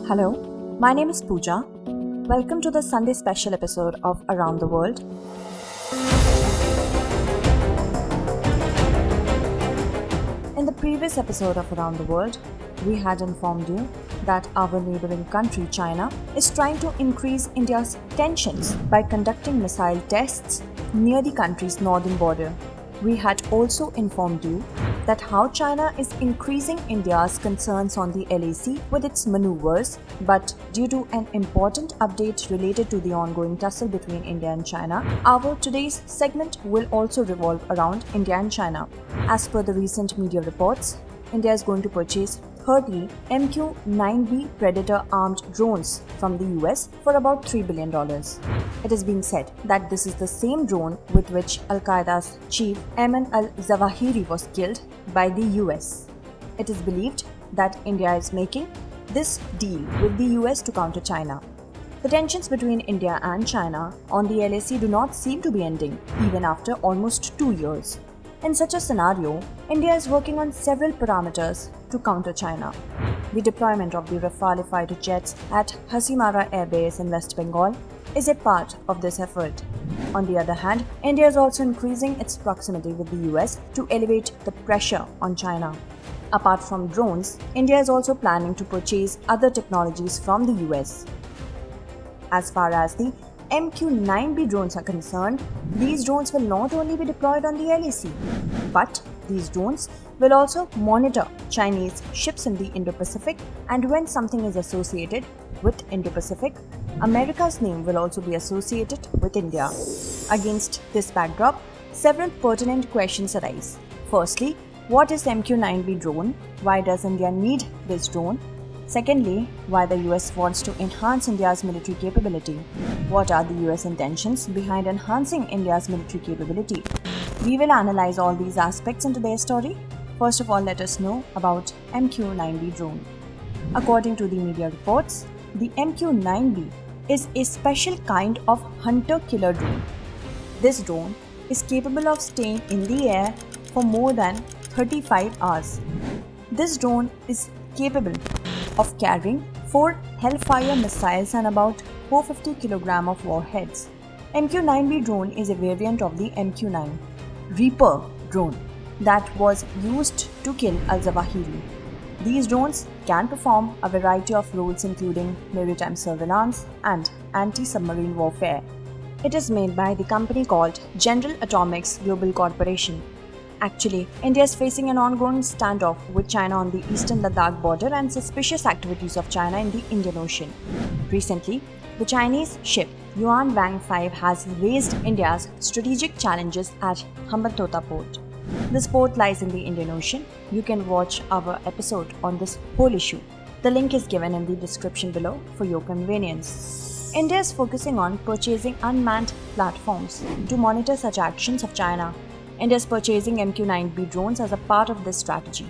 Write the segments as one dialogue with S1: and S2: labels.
S1: Hello, my name is Pooja. Welcome to the Sunday special episode of Around the World. In the previous episode of Around the World, we had informed you that our neighboring country, China, is trying to increase India's tensions by conducting missile tests near the country's northern border. We had also informed you that how China is increasing India's concerns on the LAC with its maneuvers, but due to an important update related to the ongoing tussle between India and China, our today's segment will also revolve around India and China. As per the recent media reports, India is going to purchase 30 MQ-9B Predator armed drones from the US for about $3 billion. It is being said that this is the same drone with which Al-Qaeda's chief Ayman Al-Zawahiri was killed by the US. It is believed that India is making this deal with the US to counter China. The tensions between India and China on the LAC do not seem to be ending, even after almost 2 years. In such a scenario, India is working on several parameters to counter China. The deployment of the Rafale fighter jets at Hasimara Air Base in West Bengal is a part of this effort. On the other hand, India is also increasing its proximity with the US to elevate the pressure on China. Apart from drones, India is also planning to purchase other technologies from the US. As far as the MQ-9B drones are concerned, these drones will not only be deployed on the LAC, but these drones will also monitor Chinese ships in the Indo-Pacific, and when something is associated with Indo-Pacific, America's name will also be associated with India. Against this backdrop, several pertinent questions arise. Firstly, what is MQ-9B drone? Why does India need this drone? Secondly, why the US wants to enhance India's military capability? What are the US intentions behind enhancing India's military capability? We will analyze all these aspects in today's story. First of all, let us know about MQ-9B drone. According to the media reports, the MQ-9B is a special kind of hunter-killer drone. This drone is capable of staying in the air for more than 35 hours. This drone is capable of carrying 4 Hellfire missiles and about 450 kg of warheads. MQ-9B drone is a variant of the MQ-9 Reaper drone that was used to kill Al-Zawahiri. These drones can perform a variety of roles including maritime surveillance and anti-submarine warfare. It is made by the company called General Atomics Global Corporation. Actually, India is facing an ongoing standoff with China on the eastern Ladakh border and suspicious activities of China in the Indian Ocean. Recently, the Chinese ship Yuan Wang 5 has raised India's strategic challenges at Hambantota port. This port lies in the Indian Ocean. You can watch our episode on this whole issue. The link is given in the description below for your convenience. India is focusing on purchasing unmanned platforms to monitor such actions of China. India is purchasing MQ-9B drones as a part of this strategy.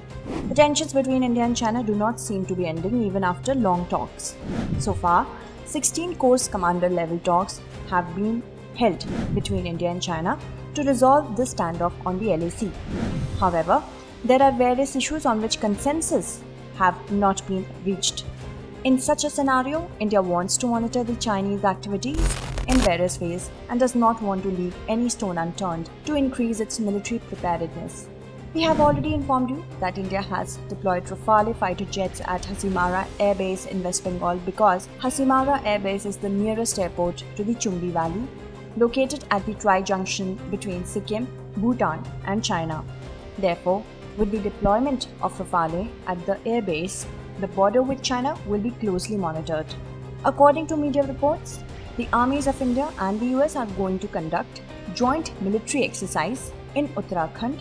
S1: The tensions between India and China do not seem to be ending even after long talks. So far, 16 course commander level talks have been held between India and China to resolve this standoff on the LAC. However, there are various issues on which consensus have not been reached. In such a scenario, India wants to monitor the Chinese activities in various ways and does not want to leave any stone unturned to increase its military preparedness. We have already informed you that India has deployed Rafale fighter jets at Hasimara Air Base in West Bengal because Hasimara Air Base is the nearest airport to the Chumbi Valley, located at the tri-junction between Sikkim, Bhutan and China. Therefore, with the deployment of Rafale at the air base, the border with China will be closely monitored. According to media reports, the armies of India and the US are going to conduct joint military exercise in Uttarakhand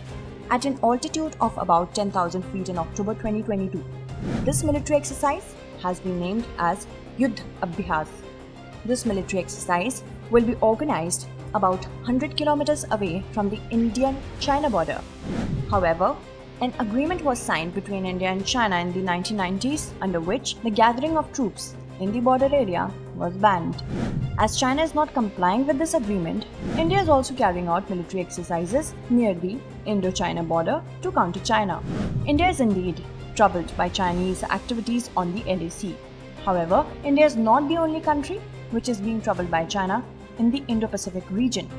S1: at an altitude of about 10,000 feet in October 2022. This military exercise has been named as Yuddh Abhyas. This military exercise will be organized about 100 kilometers away from the Indian-China border. However, an agreement was signed between India and China in the 1990s under which the gathering of troops in the border area was banned. As China is not complying with this agreement, India is also carrying out military exercises near the Indo-China border to counter China. India is indeed troubled by Chinese activities on the LAC. However, India is not the only country which is being troubled by China in the Indo-Pacific region.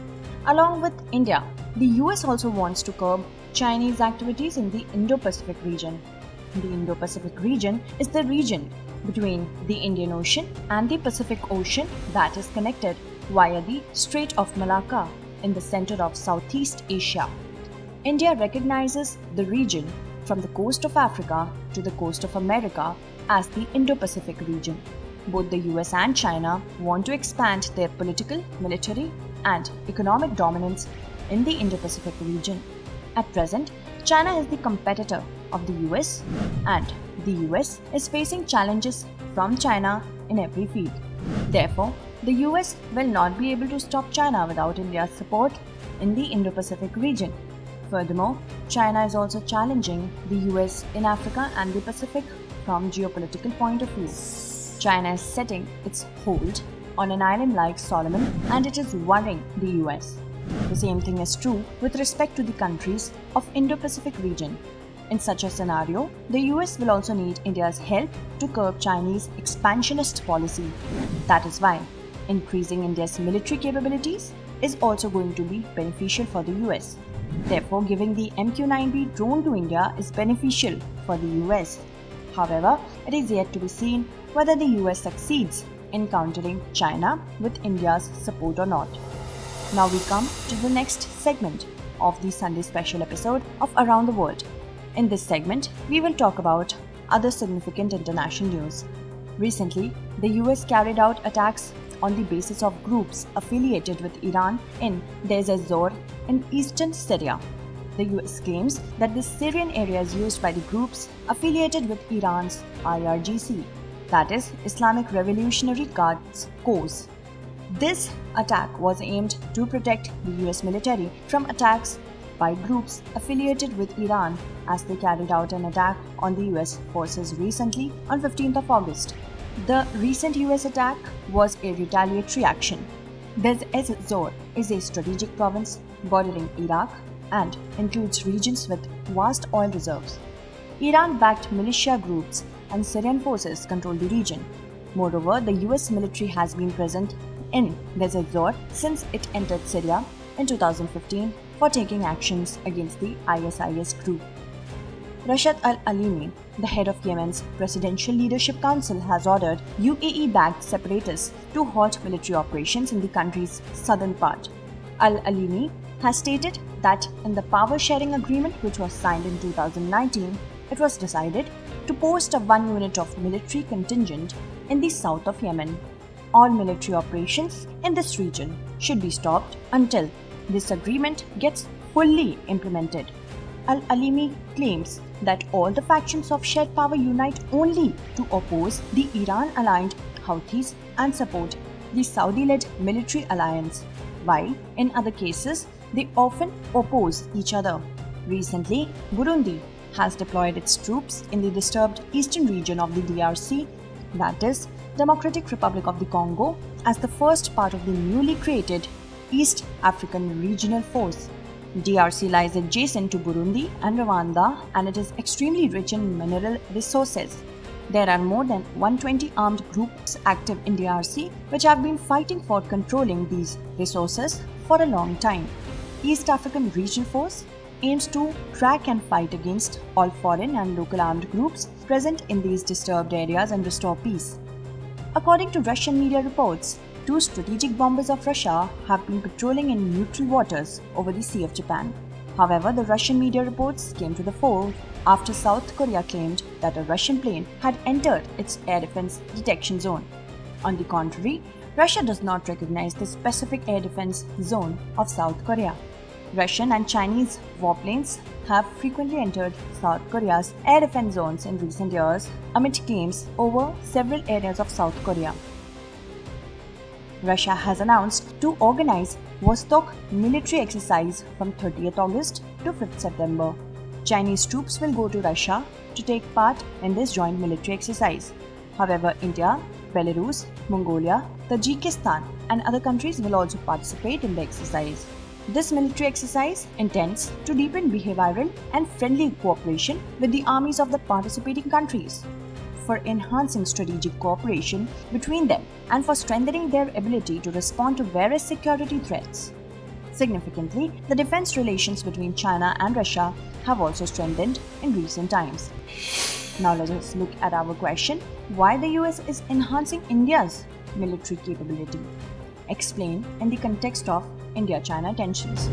S1: Along with India, the US also wants to curb Chinese activities in the Indo-Pacific region. The Indo-Pacific region is the region between the Indian Ocean and the Pacific Ocean that is connected via the Strait of Malacca in the center of Southeast Asia. India recognizes the region from the coast of Africa to the coast of America as the Indo-Pacific region. Both the US and China want to expand their political, military, and economic dominance in the Indo-Pacific region. At present, China is the competitor of the US, and the US is facing challenges from China in every field. Therefore, the US will not be able to stop China without India's support in the Indo-Pacific region. Furthermore, China is also challenging the US in Africa and the Pacific from geopolitical point of view. China is setting its hold on an island like Solomon, and it is worrying the US. The same thing is true with respect to the countries of Indo-Pacific region. In such a scenario, the US will also need India's help to curb Chinese expansionist policy. That is why increasing India's military capabilities is also going to be beneficial for the US. Therefore, giving the MQ-9B drone to India is beneficial for the US. However, it is yet to be seen whether the US succeeds in countering China with India's support or not. Now we come to the next segment of the Sunday special episode of Around the World. In this segment, we will talk about other significant international news. Recently, the US carried out attacks on the basis of groups affiliated with Iran in Deir ez-Zor in eastern Syria. The US claims that this Syrian area is used by the groups affiliated with Iran's IRGC, that is, Islamic Revolutionary Guards Corps. This attack was aimed to protect the US military from attacks by groups affiliated with Iran, as they carried out an attack on the US forces recently on 15th of August. The recent US attack was a retaliatory action. Deir ez-Zor is a strategic province bordering Iraq and includes regions with vast oil reserves. Iran-backed militia groups and Syrian forces control the region. Moreover, the US military has been present in Deir ez-Zor since it entered Syria in 2015 for taking actions against the ISIS group. Rashad Al-Alimi, the head of Yemen's Presidential Leadership Council, has ordered UAE-backed separatists to halt military operations in the country's southern part. Al-Alimi has stated that in the power-sharing agreement which was signed in 2019, it was decided to post a 1 unit of military contingent in the south of Yemen. All military operations in this region should be stopped until this agreement gets fully implemented. Al-Alimi claims that all the factions of shared power unite only to oppose the Iran-aligned Houthis and support the Saudi-led military alliance, while in other cases they often oppose each other. Recently, Burundi has deployed its troops in the disturbed eastern region of the DRC, that is, Democratic Republic of the Congo, as the first part of the newly created East African Regional Force. DRC lies adjacent to Burundi and Rwanda, and it is extremely rich in mineral resources. There are more than 120 armed groups active in DRC which have been fighting for controlling these resources for a long time. East African Regional Force aims to track and fight against all foreign and local armed groups present in these disturbed areas and restore peace. According to Russian media reports, 2 strategic bombers of Russia have been patrolling in neutral waters over the Sea of Japan. However, the Russian media reports came to the fore after South Korea claimed that a Russian plane had entered its air defense detection zone. On the contrary, Russia does not recognize the specific air defense zone of South Korea. Russian and Chinese warplanes have frequently entered South Korea's air defense zones in recent years amid claims over several areas of South Korea. Russia has announced to organize Vostok military exercise from 30th August to 5th September. Chinese troops will go to Russia to take part in this joint military exercise. However, India, Belarus, Mongolia, Tajikistan, and other countries will also participate in the exercise. This military exercise intends to deepen behavioral and friendly cooperation with the armies of the participating countries. for enhancing strategic cooperation between them and for strengthening their ability to respond to various security threats. Significantly, the defense relations between China and Russia have also strengthened in recent times. Now let us look at our question: why the US is enhancing India's military capability? Explained in the context of India-China tensions.